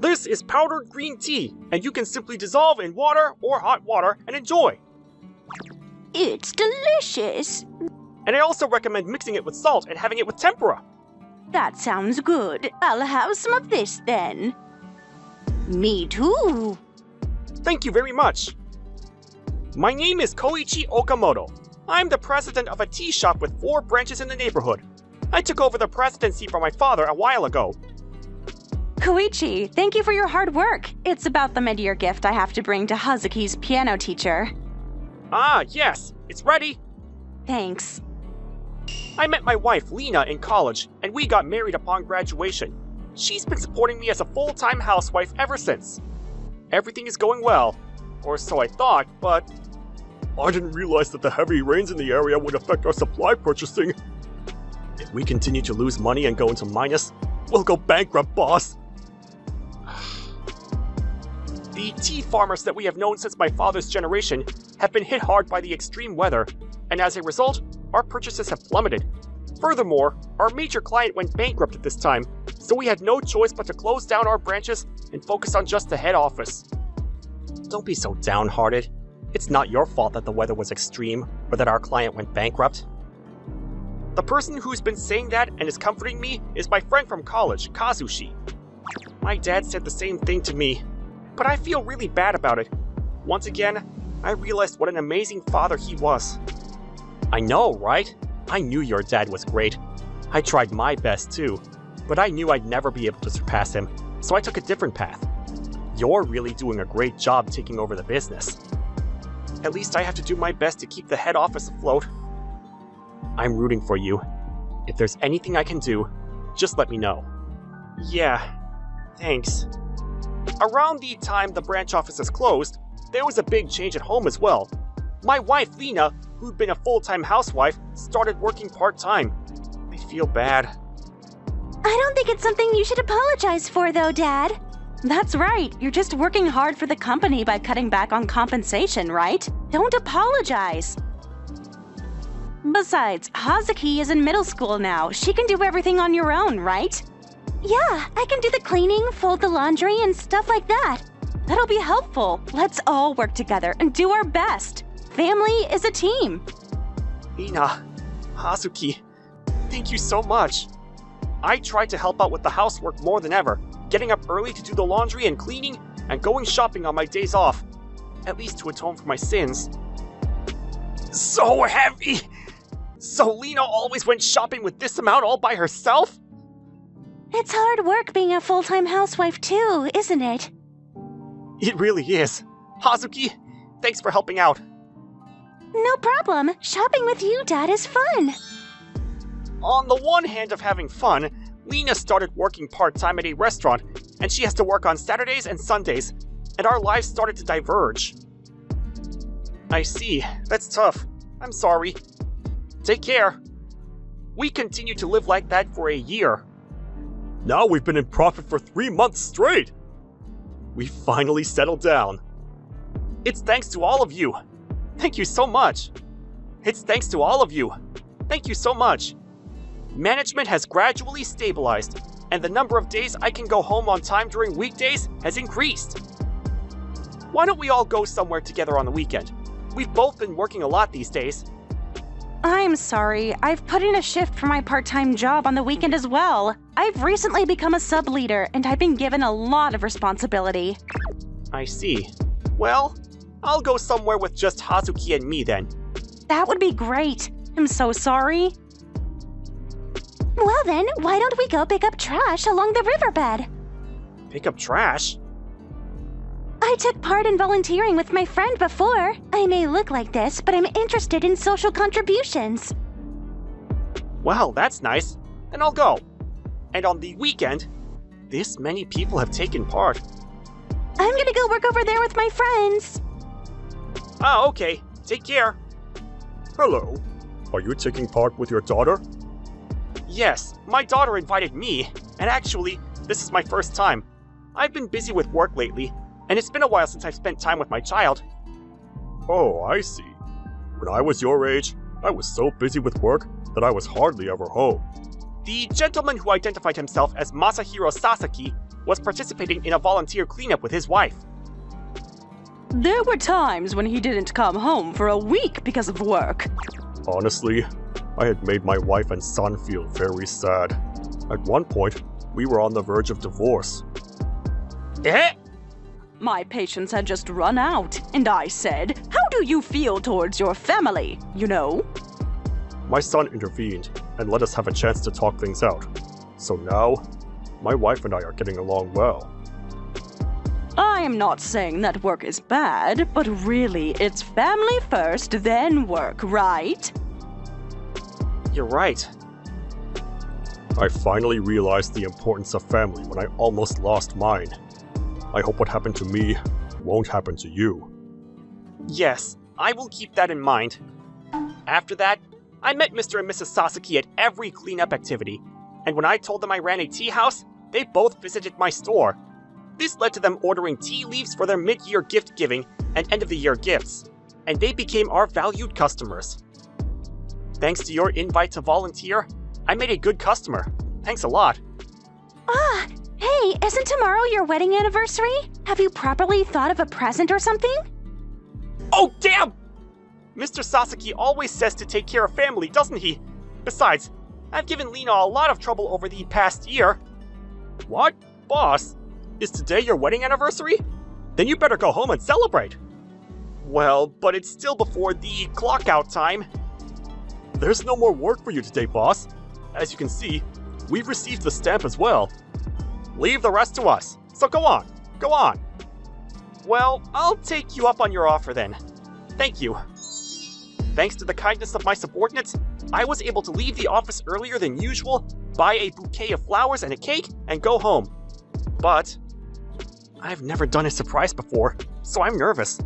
This is powdered green tea, and you can simply dissolve in water or hot water and enjoy. It's delicious. And I also recommend mixing it with salt and having it with tempura. That sounds good. I'll have some of this then. Me too. Thank you very much. My name is Koichi Okamoto. I'm the president of a tea shop with 4 branches in the neighborhood. I took over the presidency from my father a while ago. Koichi, thank you for your hard work. It's about the mid-year gift I have to bring to Hazuki's piano teacher. Ah, yes. It's ready. Thanks. I met my wife, Lena, in college, and we got married upon graduation. She's been supporting me as a full-time housewife ever since. Everything is going well, or so I thought, but I didn't realize that the heavy rains in the area would affect our supply purchasing. If we continue to lose money and go into minus, we'll go bankrupt, boss. The tea farmers that we have known since my father's generation have been hit hard by the extreme weather, and as a result, our purchases have plummeted. Furthermore, our major client went bankrupt at this time, so we had no choice but to close down our branches and focus on just the head office. Don't be so downhearted. It's not your fault that the weather was extreme or that our client went bankrupt. The person who's been saying that and is comforting me is my friend from college, Kazushi. My dad said the same thing to me, but I feel really bad about it. Once again, I realized what an amazing father he was. I know, right? I knew your dad was great. I tried my best too, but I knew I'd never be able to surpass him, so I took a different path. You're really doing a great job taking over the business. At least I have to do my best to keep the head office afloat. I'm rooting for you. If there's anything I can do, just let me know. Yeah, thanks. Around the time the branch offices closed, there was a big change at home as well. My wife, Lena, who'd been a full-time housewife, started working part-time. I feel bad. I don't think it's something you should apologize for, though, Dad. That's right. You're just working hard for the company by cutting back on compensation, right? Don't apologize. Besides, Hazuki is in middle school now. She can do everything on your own, right? Yeah, I can do the cleaning, fold the laundry, and stuff like that. That'll be helpful. Let's all work together and do our best. Family is a team. Lena, Hazuki, thank you so much. I tried to help out with the housework more than ever, getting up early to do the laundry and cleaning, and going shopping on my days off, at least to atone for my sins. So heavy! So Lena always went shopping with this amount all by herself? It's hard work being a full-time housewife too, isn't it? It really is. Hazuki, thanks for helping out. No problem. Shopping with you, Dad, is fun. On the one hand of having fun, Lena started working part-time at a restaurant, and she has to work on Saturdays and Sundays, and our lives started to diverge. I see. That's tough. I'm sorry. Take care. We continued to live like that for a year. Now we've been in profit for 3 months straight. We finally settled down. It's thanks to all of you. Thank you so much. It's thanks to all of you. Thank you so much. Management has gradually stabilized, and the number of days I can go home on time during weekdays has increased. Why don't we all go somewhere together on the weekend? We've both been working a lot these days. I'm sorry. I've put in a shift for my part-time job on the weekend as well. I've recently become a sub-leader, and I've been given a lot of responsibility. I see. Well, I'll go somewhere with just Hazuki and me then. That would be great. I'm so sorry. Well then, why don't we go pick up trash along the riverbed? Pick up trash? I took part in volunteering with my friend before. I may look like this, but I'm interested in social contributions. Well, that's nice. Then I'll go. And on the weekend, this many people have taken part. I'm gonna go work over there with my friends. Ah, okay. Take care. Hello. Are you taking part with your daughter? Yes, my daughter invited me, and actually, this is my first time. I've been busy with work lately, and it's been a while since I've spent time with my child. Oh, I see. When I was your age, I was so busy with work that I was hardly ever home. The gentleman who identified himself as Masahiro Sasaki was participating in a volunteer cleanup with his wife. There were times when he didn't come home for a week because of work. Honestly, I had made my wife and son feel very sad. At one point, we were on the verge of divorce. Eh? My patience had just run out, and I said, "How do you feel towards your family, you know?" My son intervened and let us have a chance to talk things out. So now, my wife and I are getting along well. I am not saying that work is bad, but really, it's family first, then work, right? You're right. I finally realized the importance of family when I almost lost mine. I hope what happened to me won't happen to you. Yes, I will keep that in mind. After that, I met Mr. and Mrs. Sasaki at every cleanup activity, and when I told them I ran a tea house, they both visited my store. This led to them ordering tea leaves for their mid-year gift giving and end-of-the-year gifts, and they became our valued customers. Thanks to your invite to volunteer, I made a good customer. Thanks a lot. Ah, hey, isn't tomorrow your wedding anniversary? Have you properly thought of a present or something? Oh, damn! Mr. Sasaki always says to take care of family, doesn't he? Besides, I've given Lena a lot of trouble over the past year. What? Boss? Is today your wedding anniversary? Then you better go home and celebrate. Well, but it's still before the clock out time. There's no more work for you today, boss. As you can see, we've received the stamp as well. Leave the rest to us. So go on. Go on. Well, I'll take you up on your offer then. Thank you. Thanks to the kindness of my subordinates, I was able to leave the office earlier than usual, buy a bouquet of flowers and a cake, and go home. But I've never done a surprise before, so I'm nervous.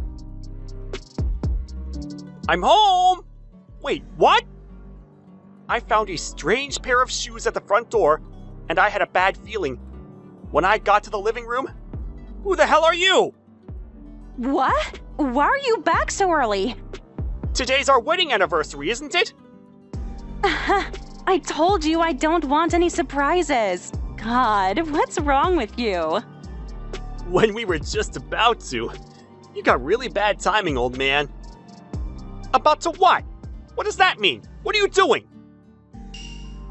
I'm home! Wait, what? I found a strange pair of shoes at the front door, and I had a bad feeling. When I got to the living room, who the hell are you? What? Why are you back so early? Today's our wedding anniversary, isn't it? I told you I don't want any surprises. God, what's wrong with you? When we were just about to. You got really bad timing, old man. About to what? What does that mean? What are you doing?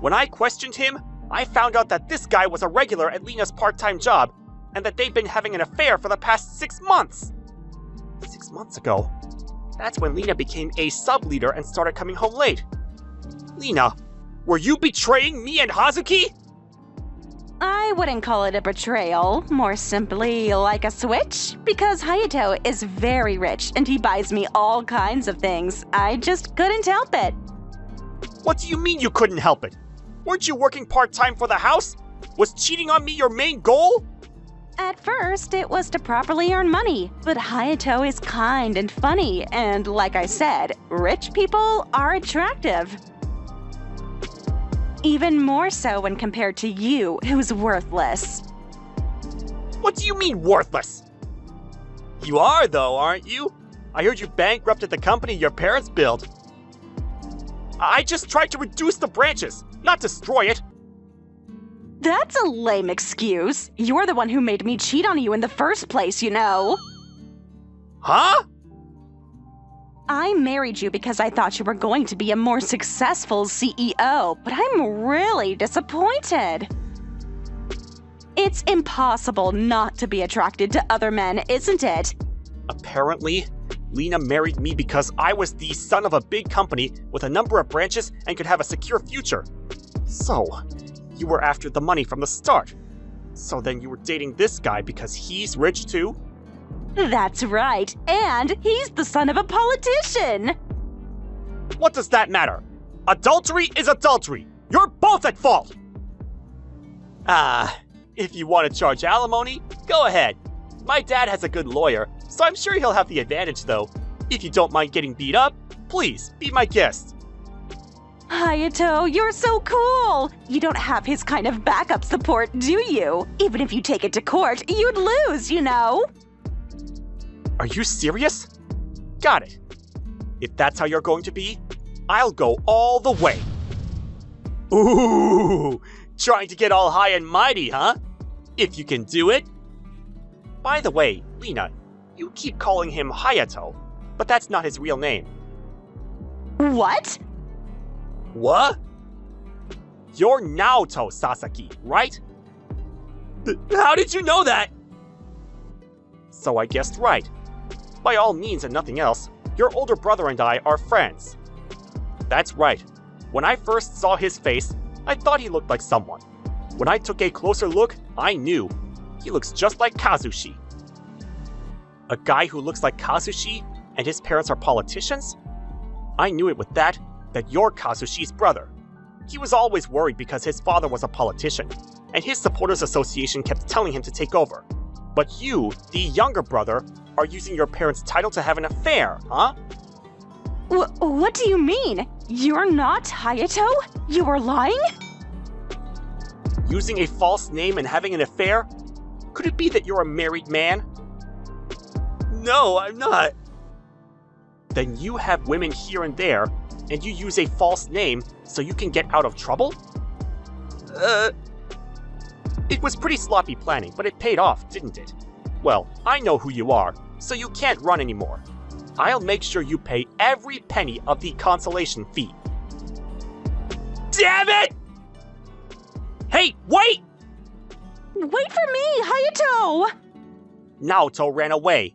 When I questioned him, I found out that this guy was a regular at Lena's part-time job, and that they'd been having an affair for the past 6 months. 6 months ago. That's when Lena became a sub-leader and started coming home late. Lena, were you betraying me and Hazuki? I wouldn't call it a betrayal, more simply like a switch, because Hayato is very rich and he buys me all kinds of things. I just couldn't help it. What do you mean you couldn't help it? Weren't you working part-time for the house? Was cheating on me your main goal? At first, it was to properly earn money, but Hayato is kind and funny, and like I said, rich people are attractive. Even more so when compared to you, who's worthless. What do you mean, worthless? You are, though, aren't you? I heard you bankrupted the company your parents built. I just tried to reduce the branches, not destroy it. That's a lame excuse. You're the one who made me cheat on you in the first place, you know. Huh? I married you because I thought you were going to be a more successful CEO, but I'm really disappointed. It's impossible not to be attracted to other men, isn't it? Apparently, Lena married me because I was the son of a big company with a number of branches and could have a secure future. So, you were after the money from the start. So then you were dating this guy because he's rich too? That's right, and he's the son of a politician. What does that matter? Adultery is adultery. You're both at fault. If you want to charge alimony, go ahead. My dad has a good lawyer, so I'm sure he'll have the advantage though. If you don't mind getting beat up, please be my guest. Hayato, you're so cool! You don't have his kind of backup support, do you? Even if you take it to court, you'd lose, you know? Are you serious? Got it. If that's how you're going to be, I'll go all the way. Ooh, trying to get all high and mighty, huh? if you can do it. By the way, Lena, you keep calling him Hayato, but that's not his real name. What? What? You're Naoto Sasaki, right? How did you know that? So I guessed right. By all means and nothing else, your older brother and I are friends. That's right. When I first saw his face, I thought he looked like someone. When I took a closer look, I knew. He looks just like Kazushi. A guy who looks like Kazushi and his parents are politicians? I knew it with that you're Kazushi's brother. He was always worried because his father was a politician, and his supporters association kept telling him to take over. But you, the younger brother, are using your parents' title to have an affair, huh? What do you mean? You're not Hayato? You were lying? Using a false name and having an affair? Could it be that you're a married man? No, I'm not. Then you have women here and there, and you use a false name so you can get out of trouble? It was pretty sloppy planning, but it paid off, didn't it? Well, I know who you are, so you can't run anymore. I'll make sure you pay every penny of the consolation fee. Damn it! Hey, wait! Wait for me, Hayato! Naoto ran away.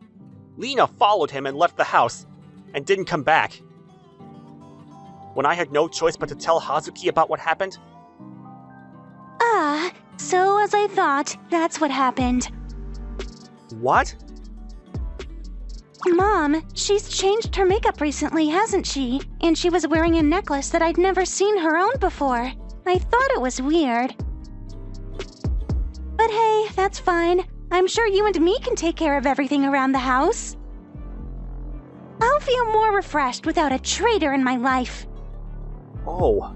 Lena followed him and left the house, and didn't come back. When I had no choice but to tell Hazuki about what happened. So as I thought, that's what happened. What? Mom, she's changed her makeup recently, hasn't she? And she was wearing a necklace that I'd never seen her own before. I thought it was weird. But hey, that's fine. I'm sure you and me can take care of everything around the house. I'll feel more refreshed without a traitor in my life. Oh.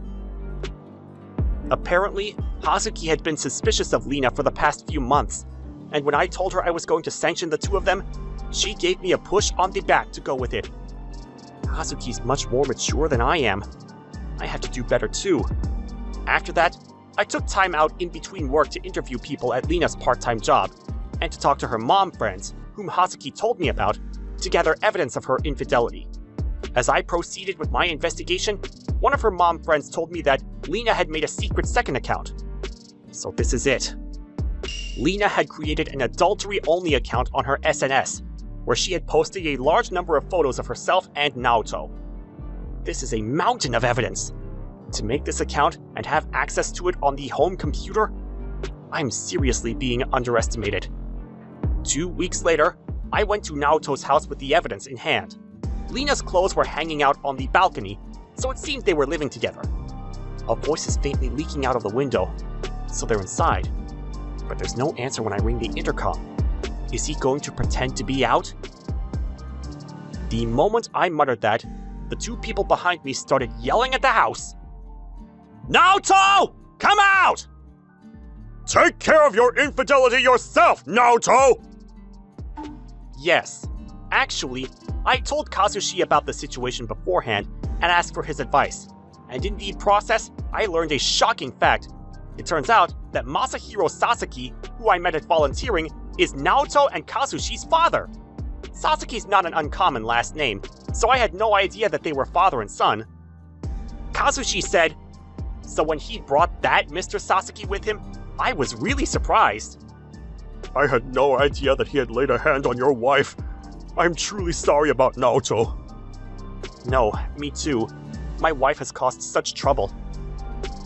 Apparently, Hazuki had been suspicious of Lena for the past few months, and when I told her I was going to sanction the two of them, she gave me a push on the back to go with it. Hazuki's much more mature than I am. I had to do better too. After that, I took time out in between work to interview people at Lena's part-time job, and to talk to her mom friends, whom Hazuki told me about, to gather evidence of her infidelity. As I proceeded with my investigation, one of her mom friends told me that Lena had made a secret second account. So this is it. Lena had created an adultery-only account on her SNS, where she had posted a large number of photos of herself and Naoto. This is a mountain of evidence. To make this account and have access to it on the home computer, I'm seriously being underestimated. 2 weeks later, I went to Naoto's house with the evidence in hand. Lena's clothes were hanging out on the balcony, so it seemed they were living together. A voice is faintly leaking out of the window, so they're inside. But there's no answer when I ring the intercom. Is he going to pretend to be out? The moment I muttered that, the two people behind me started yelling at the house. Naoto! Come out! Take care of your infidelity yourself, Naoto! Yes. Actually, I told Kazushi about the situation beforehand and asked for his advice. And in the process, I learned a shocking fact. It turns out that Masahiro Sasaki, who I met at volunteering, is Naoto and Kazushi's father. Sasaki's not an uncommon last name, so I had no idea that they were father and son. Kazushi said, so when he brought that Mr. Sasaki with him, I was really surprised. I had no idea that he had laid a hand on your wife. I'm truly sorry about Naoto. No, me too. My wife has caused such trouble.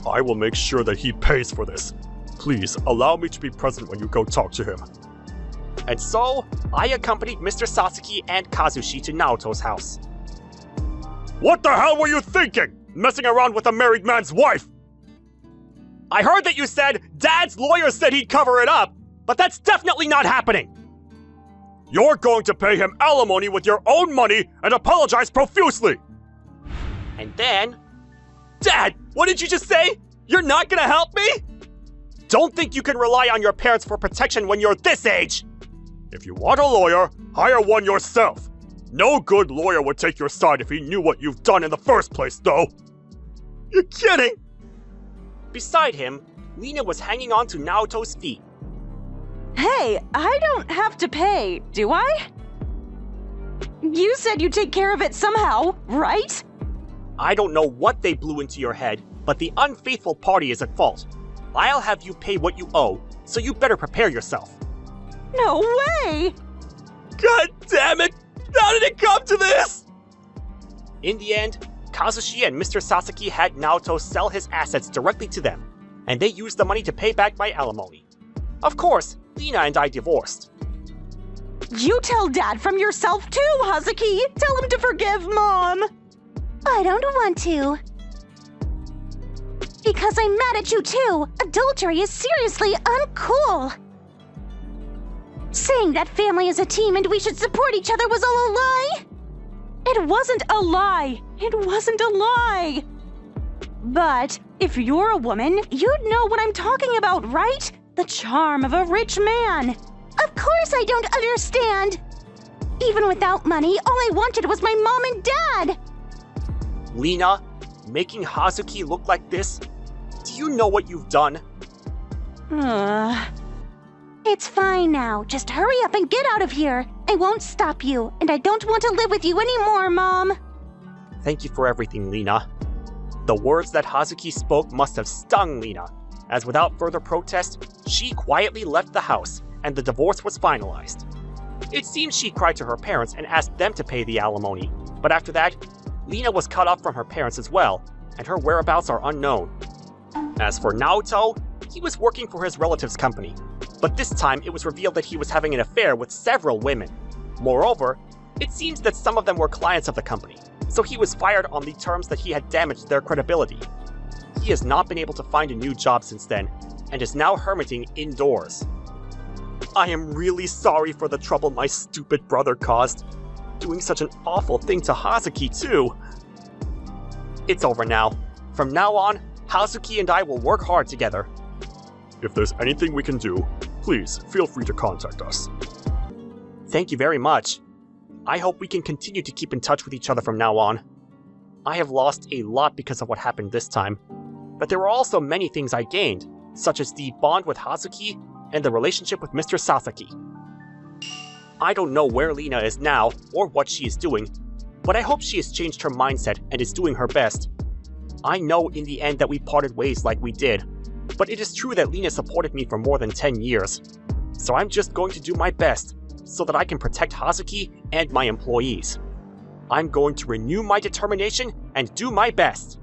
I will make sure that he pays for this. Please, allow me to be present when you go talk to him. And so, I accompanied Mr. Sasaki and Kazushi to Naoto's house. What the hell were you thinking? Messing around with a married man's wife? I heard that you said Dad's lawyer said he'd cover it up, but that's definitely not happening. You're going to pay him alimony with your own money and apologize profusely. And then... Dad, what did you just say? You're not gonna help me? Don't think you can rely on your parents for protection when you're this age. If you want a lawyer, hire one yourself. No good lawyer would take your side if he knew what you've done in the first place, though. You're kidding! Beside him, Lena was hanging on to Naoto's feet. Hey, I don't have to pay, do I? You said you'd take care of it somehow, right? I don't know what they blew into your head, but the unfaithful party is at fault. I'll have you pay what you owe, so you better prepare yourself. No way! God damn it! How did it come to this? In the end, Kazushi and Mr. Sasaki had Naoto sell his assets directly to them, and they used the money to pay back my alimony. Of course, Lina and I divorced. You tell Dad from yourself too, Hazuki! Tell him to forgive Mom! I don't want to. Because I'm mad at you too! Adultery is seriously uncool! Saying that family is a team and we should support each other was all a lie? It wasn't a lie! It wasn't a lie! But if you're a woman, you'd know what I'm talking about, right? The charm of a rich man! Of course I don't understand! Even without money, all I wanted was my mom and dad! Lina, making Hazuki look like this? Do you know what you've done? It's fine now. Just hurry up and get out of here. I won't stop you, and I don't want to live with you anymore, Mom. Thank you for everything, Lina. The words that Hazuki spoke must have stung Lina, as without further protest, she quietly left the house, and the divorce was finalized. It seems she cried to her parents and asked them to pay the alimony, but after that, Lina was cut off from her parents as well, and her whereabouts are unknown. As for Naoto, he was working for his relative's company, but this time it was revealed that he was having an affair with several women. Moreover, it seems that some of them were clients of the company, so he was fired on the terms that he had damaged their credibility. He has not been able to find a new job since then, and is now hermiting indoors. I am really sorry for the trouble my stupid brother caused, doing such an awful thing to Hazuki too. It's over now. From now on, Hazuki and I will work hard together. If there's anything we can do, please feel free to contact us. Thank you very much. I hope we can continue to keep in touch with each other from now on. I have lost a lot because of what happened this time, but there were also many things I gained, such as the bond with Hazuki and the relationship with Mr. Sasaki. I don't know where Lina is now or what she is doing, but I hope she has changed her mindset and is doing her best. I know in the end that we parted ways like we did, but it is true that Lina supported me for more than 10 years, so I'm just going to do my best so that I can protect Hazuki and my employees. I'm going to renew my determination and do my best.